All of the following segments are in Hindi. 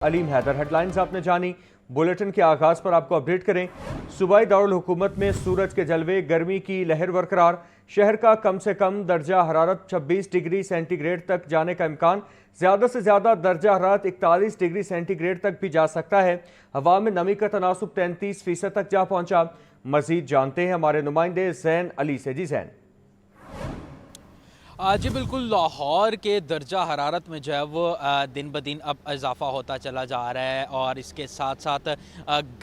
अलीम हैदर। हेडलाइंस आपने जानी। बुलेटिन के आगाज पर आपको अपडेट करें। सूबाई दारुल हुकूमत में सूरज के जलवे, गर्मी की लहर बरकरार। शहर का कम से कम दर्जा हरारत 26 डिग्री सेंटीग्रेड तक जाने का इम्कान। ज्यादा से ज्यादा दर्जा हरारत 41 डिग्री सेंटीग्रेड तक भी जा सकता है। हवा में नमी का तनासुब 33% तक जा पहुंचा। मजीद जानते हैं हमारे नुमाइंदे जैन अली से। जी जैन। जी बिल्कुल, लाहौर के दर्जा हरारत में जो है वो दिन ब दिन अब इजाफ़ा होता चला जा रहा है और इसके साथ साथ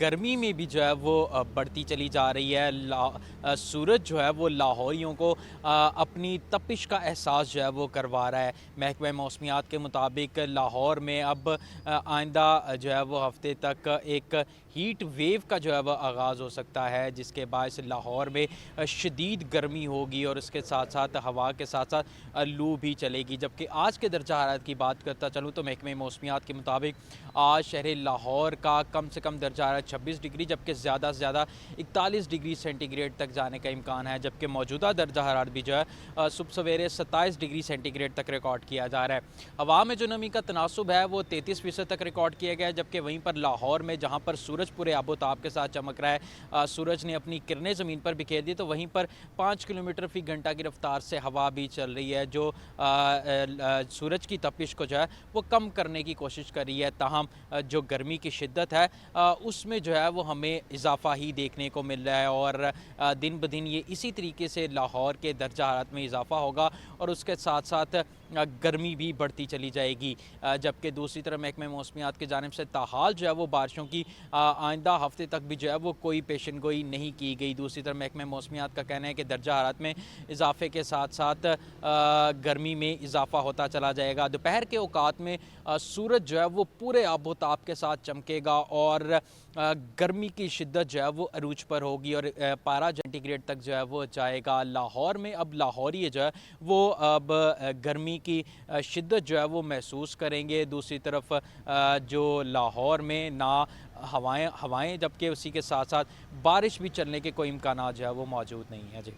गर्मी में भी जो है वो बढ़ती चली जा रही है। सूरज जो है वो लाहौरियों को अपनी तपिश का एहसास जो है वो करवा रहा है। महकमा मौसमियात के मुताबिक लाहौर में अब आइंदा जो है वो हफ्ते तक एक हीट वेव का जो है वह आगाज़ हो सकता है, जिसके बायस लाहौर में शदीद गर्मी होगी और इसके साथ साथ हवा के साथ साथ लू भी चलेगी। जबकि आज के दर्जा हरारत की बात करता चलूँ तो महकमे मौसमियात के मुताबिक आज शहर लाहौर का कम से कम दर्जा हरारत 26 डिग्री जबकि ज़्यादा से ज़्यादा 41 डिग्री सेंटीग्रेड तक जाने का इम्कान है। जबकि मौजूदा दर्जा हरारत भी जो है सुबह सवेरे 27 डिग्री सेंटीग्रेड तक रिकॉर्ड किया जा रहा है। हवा में जो नमी का तनासुब है वो 33% तक रिकॉर्ड किया गया है। जबकि वहीं पर लाहौर में जहाँ पर सूरज पूरे आबोताब के साथ चमक रहा है, सूरज ने अपनी किरणें ज़मीन पर बिखेर दी, तो वहीं पर 5 किलोमीटर फी घंटा की रफ्तार से हवा भी चल रही है जो सूरज की तपिश को जो है वो कम करने की कोशिश कर रही है। ताहम जो गर्मी की शिद्दत है उसमें जो है वो हमें इजाफा ही देखने को मिल रहा है और दिन ब दिन ये इसी तरीके से लाहौर के दर्जा हरारत में इजाफा होगा और उसके साथ साथ गर्मी भी बढ़ती चली जाएगी। जबकि दूसरी तरफ महकमे मौसमियात की जानिब से ताहाल जो है वो बारिशों की आइंदा हफ्ते तक भी जो है वो कोई पेशन गोई नहीं की गई। दूसरी तरफ महकमे मौसमियात का कहना है कि दर्जा हरारत में इजाफे के साथ साथ गर्मी में इजाफा होता चला जाएगा। दोपहर के औकात में सूरज जो है वो पूरे आबोताब के साथ चमकेगा और गर्मी की शिद्दत जो है वो अरूज पर होगी और पारा सेंटीग्रेड तक जो है वो जाएगा। लाहौर में अब लाहौरी जो है वो अब गर्मी की शिद्दत जो है वो महसूस करेंगे। दूसरी तरफ जो लाहौर में ना हवाएं जबकि उसी के साथ साथ बारिश भी चलने के कोई इम्कान जो है वो मौजूद नहीं है। जी।